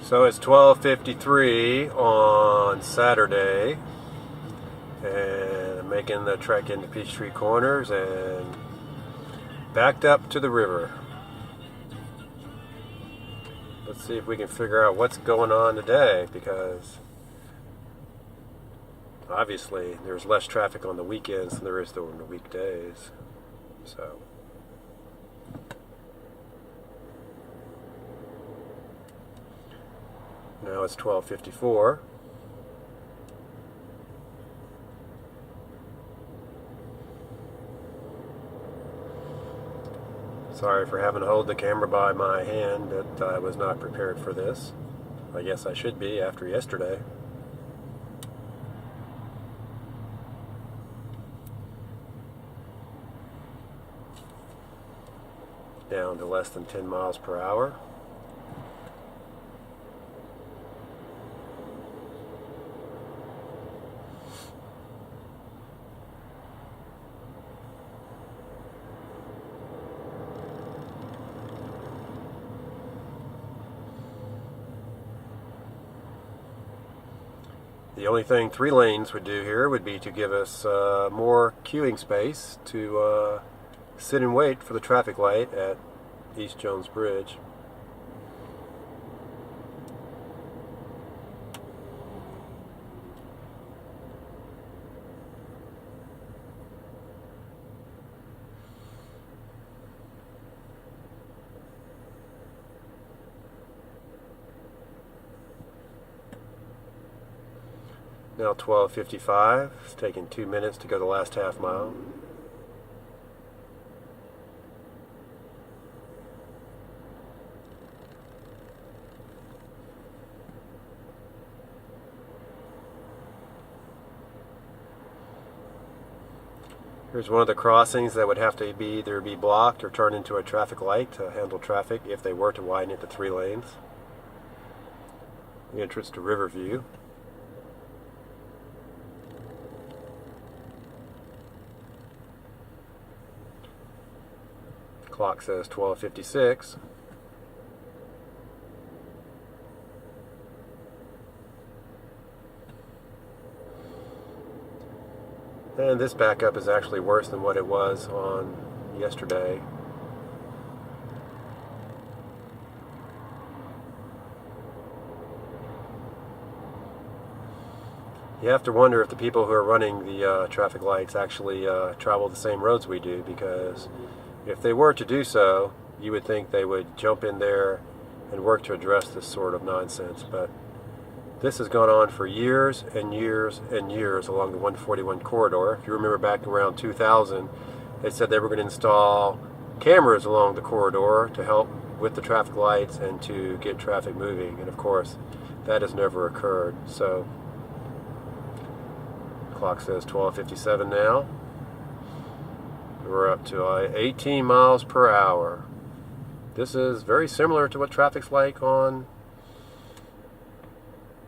So it's 12:53 on Saturday, and I'm making the trek into Peachtree Corners and backed up to the river. Let's see if we can figure out what's going on today, because obviously there's less traffic on the weekends than there is on the weekdays. So now it's 12:54. Sorry for having to hold the camera by my hand, but I was not prepared for this. I guess I should be after yesterday. Down to less than 10 miles per hour. The only thing 3 lanes would do here would be to give us more queuing space to sit and wait for the traffic light at East Jones Bridge. Now 12:55. It's taking 2 minutes to go the last half mile. Here's one of the crossings that would have to either be blocked or turned into a traffic light to handle traffic if they were to widen it to 3 lanes. The entrance to Riverview. Clock says 12:56. And this backup is actually worse than what it was on yesterday. You have to wonder if the people who are running the traffic lights actually travel the same roads we do, because if they were to do so, you would think they would jump in there and work to address this sort of nonsense. But this has gone on for years and years and years along the 141 corridor. If you remember back around 2000, they said they were going to install cameras along the corridor to help with the traffic lights and to get traffic moving. And of course, that has never occurred. So, the clock says 12:57 now. We're up to 18 miles per hour. This is very similar to what traffic's like on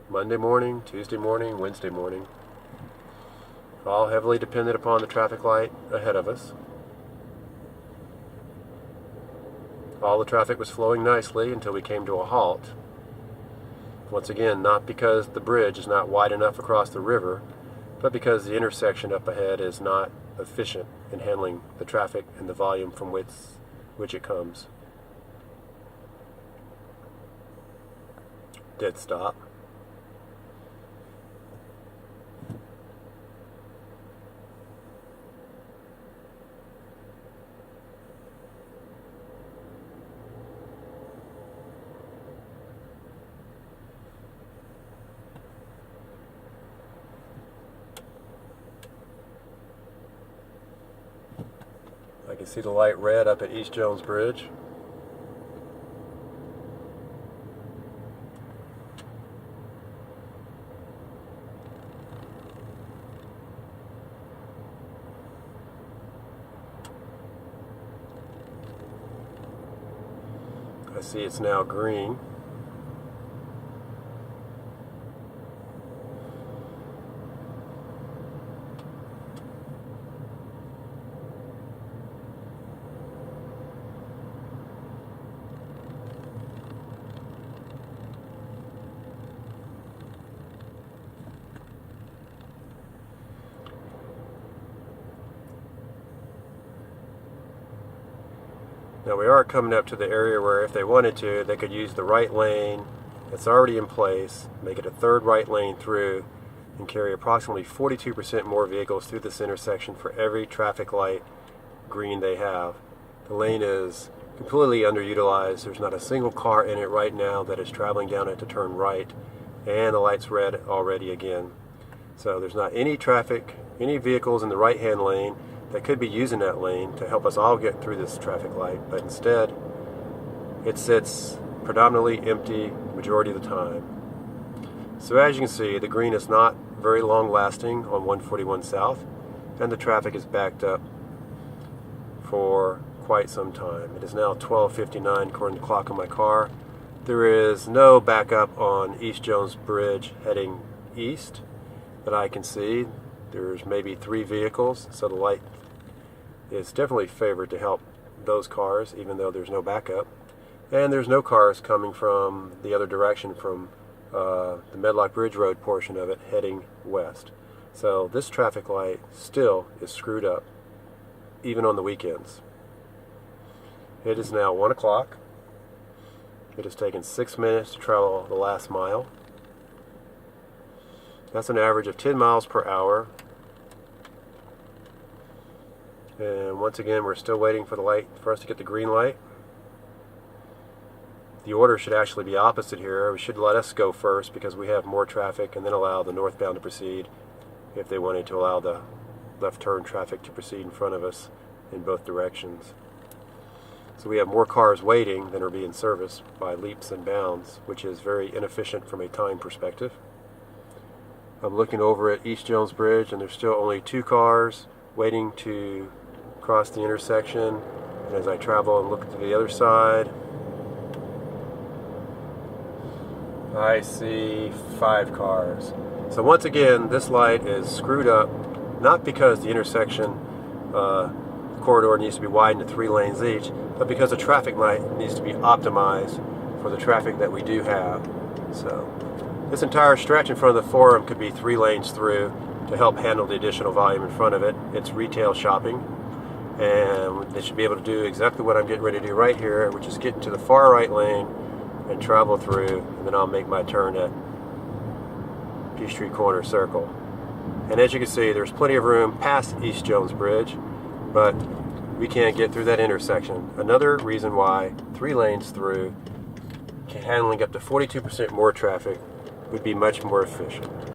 Monday morning, Tuesday morning, Wednesday morning. All heavily dependent upon the traffic light ahead of us. All the traffic was flowing nicely until we came to a halt. Once again, not because the bridge is not wide enough across the river, but because the intersection up ahead is not efficient in handling the traffic and the volume from which it comes. Dead stop. I can see the light red up at East Jones Bridge. I see it's now green. Now we are coming up to the area where if they wanted to, they could use the right lane that's already in place, make it a third right lane through, and carry approximately 42% more vehicles through this intersection for every traffic light green they have. The lane is completely underutilized. There's not a single car in it right now that is traveling down it to turn right, and the light's red already again. So there's not any traffic, any vehicles in the right-hand lane that could be using that lane to help us all get through this traffic light, but instead it sits predominantly empty majority of the time. So as you can see, the green is not very long lasting on 141 South, and the traffic is backed up for quite some time. It is now 12:59 according to the clock on my car. There is no backup on East Jones Bridge heading east that I can see. There's maybe 3 vehicles, so the light is definitely favored to help those cars, even though there's no backup. And there's no cars coming from the other direction from the Medlock Bridge Road portion of it heading west. So this traffic light still is screwed up, even on the weekends. It is now 1 o'clock. It has taken 6 minutes to travel the last mile. That's an average of 10 miles per hour. And once again, we're still waiting for the light for us to get the green light. The order should actually be opposite here. We should let us go first because we have more traffic, and then allow the northbound to proceed if they wanted to allow the left turn traffic to proceed in front of us in both directions. So we have more cars waiting than are being serviced by leaps and bounds, which is very inefficient from a time perspective. I'm looking over at East Jones Bridge, and there's still only 2 cars waiting to cross the intersection. And as I travel and look to the other side, I see 5 cars. So once again, this light is screwed up, not because the intersection corridor needs to be widened to 3 lanes each, but because the traffic light needs to be optimized for the traffic that we do have. So this entire stretch in front of the Forum could be 3 lanes through to help handle the additional volume in front of it. It's retail shopping, and they should be able to do exactly what I'm getting ready to do right here, which is get into the far right lane and travel through, and then I'll make my turn at Peachtree Corners Circle. And as you can see, there's plenty of room past East Jones Bridge, but we can't get through that intersection. Another reason why 3 lanes through, handling up to 42% more traffic, would be much more efficient.